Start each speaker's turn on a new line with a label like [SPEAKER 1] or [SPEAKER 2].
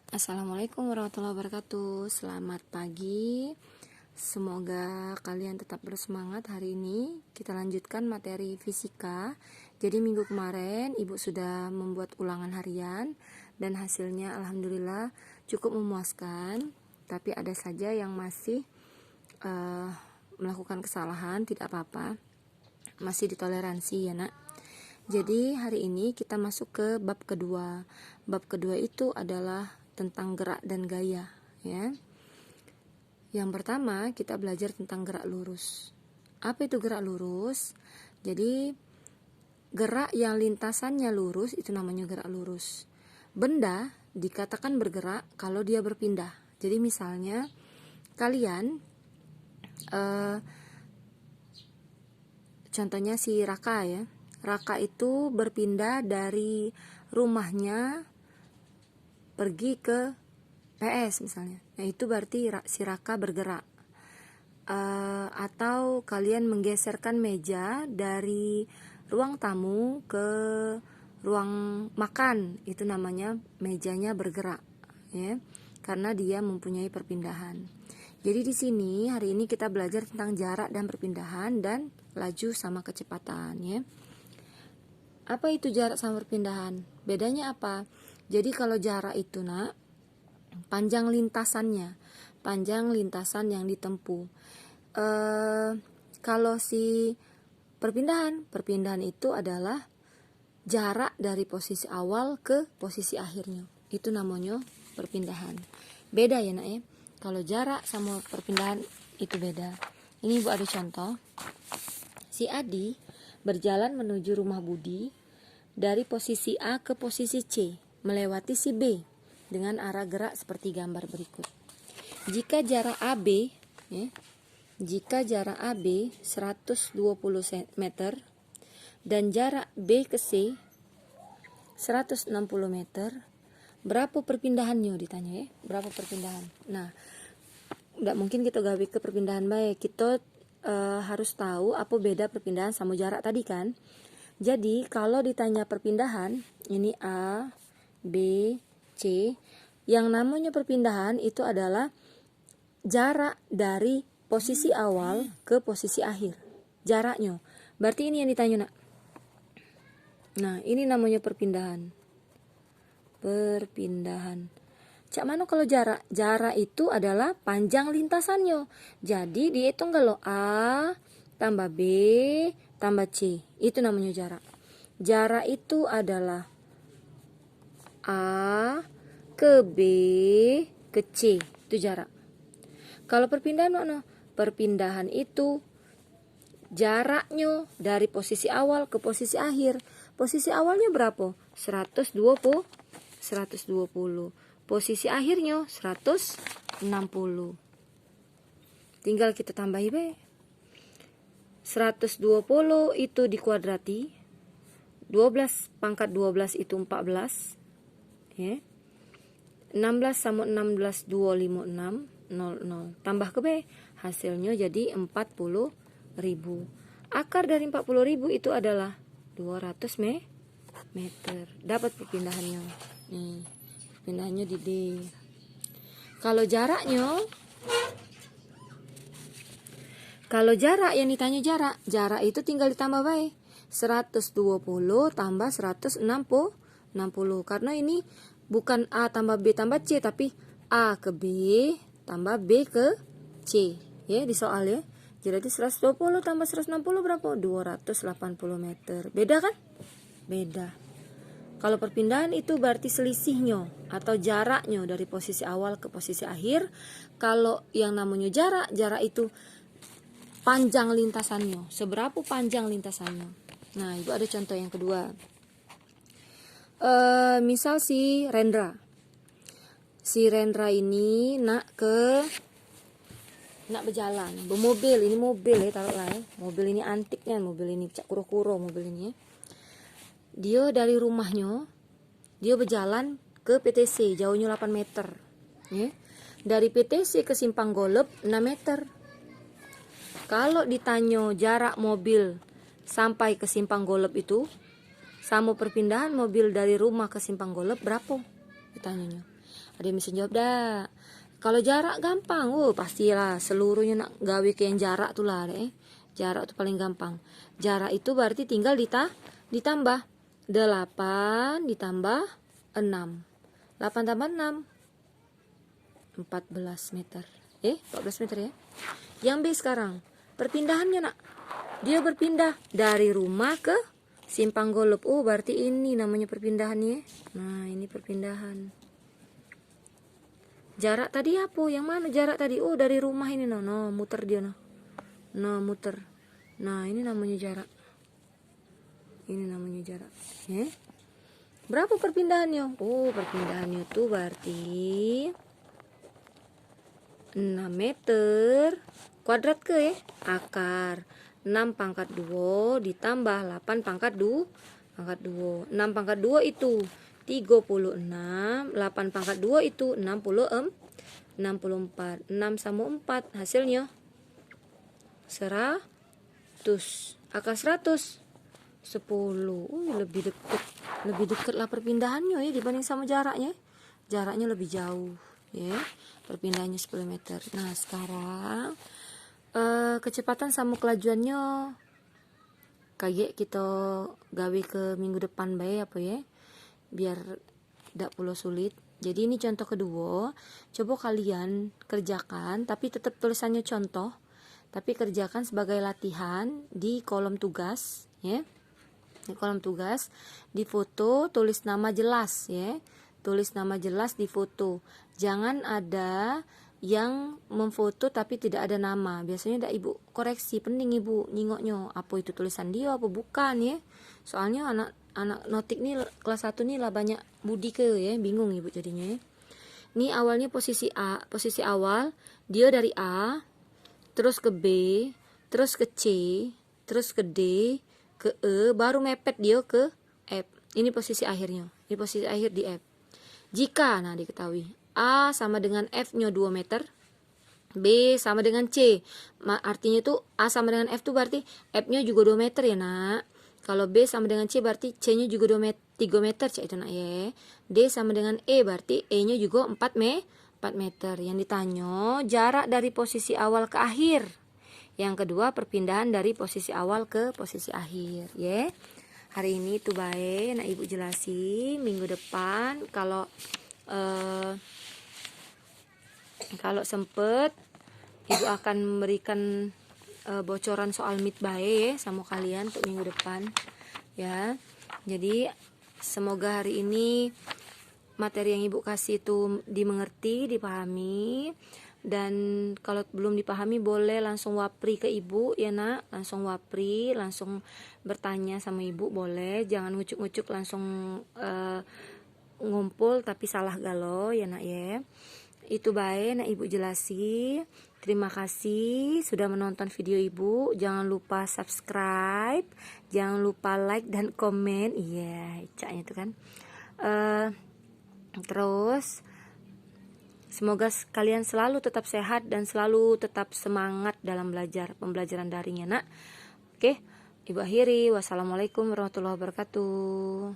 [SPEAKER 1] Assalamualaikum warahmatullahi wabarakatuh. Selamat pagi. Semoga kalian tetap bersemangat. Hari ini kita lanjutkan materi fisika. Jadi minggu kemarin Ibu sudah membuat ulangan harian dan hasilnya alhamdulillah cukup memuaskan. Tapi ada saja yang masih melakukan kesalahan, tidak apa-apa. Masih ditoleransi ya, Nak. Jadi hari ini kita masuk ke bab kedua. Bab kedua itu adalah tentang gerak dan gaya, ya. Yang pertama kita belajar tentang gerak lurus. Apa itu gerak lurus? Jadi gerak yang lintasannya lurus itu namanya gerak lurus. Benda dikatakan bergerak kalau dia berpindah. Jadi misalnya kalian contohnya si Raka ya. Raka itu berpindah dari rumahnya pergi ke PS misalnya. Nah itu berarti si Raka bergerak. Atau kalian menggeserkan meja dari ruang tamu ke ruang makan, itu namanya mejanya bergerak, ya, karena dia mempunyai perpindahan. Jadi di sini hari ini kita belajar tentang jarak dan perpindahan dan laju sama kecepatan, ya. Apa itu jarak sama perpindahan? Bedanya apa? Jadi kalau jarak itu, Nak, panjang lintasannya, panjang lintasan yang ditempuh. Kalau si perpindahan itu adalah jarak dari posisi awal ke posisi akhirnya. Itu namanya perpindahan. Beda ya, Nak ya. Kalau jarak sama perpindahan itu beda. Ini Ibu ada contoh. Si Adi berjalan menuju rumah Budi dari posisi A ke posisi C, melewati si B dengan arah gerak seperti gambar berikut. Jika jarak AB, ya, jika jarak AB 120 meter dan jarak B ke C 160 meter, berapa perpindahannya ditanya ya? Berapa perpindahan? Nah, nggak mungkin kita gawe ke perpindahan baik. Kita harus tahu apa beda perpindahan sama jarak tadi kan. Jadi kalau ditanya perpindahan, ini A, B, C, yang namanya perpindahan itu adalah jarak dari posisi awal ke posisi akhir. Jaraknya. Berarti ini yang ditanya, Nak. Nah, ini namanya perpindahan. Perpindahan. Cak mana kalau jarak? Jarak itu adalah panjang lintasannya. Jadi dihitung kalau A tambah B tambah C. Itu namanya jarak. Jarak itu adalah A ke B ke C. Itu jarak. Kalau perpindahan mana? Perpindahan itu jaraknya dari posisi awal ke posisi akhir. Posisi awalnya berapa? 120. Posisi akhirnya 160. Tinggal kita tambahi B. 120 itu dikuadrati. 12 pangkat 12 itu 14. Ya. 16 sama 16 256 00. Tambah ke B, hasilnya jadi 40.000. Akar dari 40.000 itu adalah 200 meter. Dapat perpindahannya. Nih, perpindahannya di D. Kalau jaraknya, kalau jarak yang ditanya jarak itu tinggal ditambah baik. 120 tambah 160. Karena ini bukan A tambah B tambah C, tapi A ke B tambah B ke C. Ya, di soal ya. Jadi 120 tambah 160 berapa? 280 meter. Beda kan? Beda. Kalau perpindahan itu berarti selisihnya atau jaraknya dari posisi awal ke posisi akhir. Kalau yang namanya jarak itu panjang lintasannya. Seberapa panjang lintasannya? Nah, Ibu ada contoh yang kedua. Misal si Rendra. Si Rendra ini nak berjalan, bermobil. Ini mobil ya, taruhlah ya. Mobil ini antiknya, mobil ini cak kuro-kuro mobil ini ya. Dia dari rumahnya dia berjalan ke PTC, jauhnya 8 meter. Ya. Dari PTC ke Simpang Golep 6 meter. Kalau ditanya jarak mobil sampai ke Simpang Golep itu sama perpindahan mobil dari rumah ke Simpang Golep berapa? Ditanyanya. Ada yang bisa jawab dah. Kalau jarak gampang, pastilah seluruhnya nak gawe ke yang jarak tuh lah deh. Jarak tuh paling gampang. Jarak itu berarti tinggal ditambah 8 ditambah 6. 8 tambah 6 14 meter. 14 meter ya. Yang B sekarang. Perpindahannya nak. Dia berpindah dari rumah ke Simpang Golop. Berarti ini namanya perpindahannya. Nah, ini perpindahan. Jarak tadi apa? Yang mana jarak tadi? Dari rumah ini no, muter dia no. No, muter. Nah, ini namanya jarak. Ini namanya jarak. Berapa perpindahannya? Perpindahannya itu berarti 6 meter kuadrat ke akar 6 pangkat 2 ditambah 8 pangkat 2 6 pangkat 2 itu 36, 8 pangkat 2 itu 64, 6 sama 4 hasilnya 100, akar 110. Lebih dekat lah perpindahannya ya dibanding sama jaraknya. Jaraknya lebih jauh ya. Perpindahannya 10 meter. Nah, sekarang kecepatan sama kelajuannya kayak kita gawe ke minggu depan bae apa ya, biar tidak perlu sulit. Jadi ini contoh kedua. Coba kalian kerjakan, tapi tetap tulisannya contoh, tapi kerjakan sebagai latihan di kolom tugas ya. Di kolom tugas di foto tulis nama jelas ya. Tulis nama jelas di foto. Jangan ada yang memfoto tapi tidak ada nama. Biasanya ibu koreksi, penting ibu nyingoknya apa itu tulisan dia apa bukan ya. Soalnya anak notik nih kelas 1 nih lah banyak budi ke ya, bingung ibu jadinya ya. Ini awalnya posisi A, posisi awal dia dari A terus ke B, terus ke C, terus ke D, ke E, baru mepet dia ke F. Ini posisi akhirnya. Ini posisi akhir di F. Jika diketahui A sama dengan F-nya 2 meter, B sama dengan C. Artinya itu A sama dengan F itu berarti F-nya juga 2 meter ya nak. Kalau B sama dengan C berarti C-nya juga 3 meter itu nak ya. D sama dengan E berarti E-nya juga 4 meter. Yang ditanya jarak dari posisi awal ke akhir. Yang kedua perpindahan dari posisi awal ke posisi akhir ya. Hari ini tuh baik nak ibu jelasin. Minggu depan kalau sempet ibu akan memberikan bocoran soal MIT bae sama kalian untuk minggu depan ya. Jadi semoga hari ini materi yang ibu kasih itu dimengerti, dipahami. Dan kalau belum dipahami boleh langsung wapri ke ibu ya nak. Langsung wapri, langsung bertanya sama ibu boleh. Jangan ngucuk-ngucuk langsung ngumpul tapi salah galau ya nak ya. Itu baik nak ibu jelasi. Terima kasih sudah menonton video ibu. Jangan lupa subscribe, jangan lupa like dan komen. Iya, caknya itu kan. Terus semoga kalian selalu tetap sehat dan selalu tetap semangat dalam pembelajaran daringnya nak. Oke, ibu akhiri. Wassalamualaikum warahmatullahi wabarakatuh.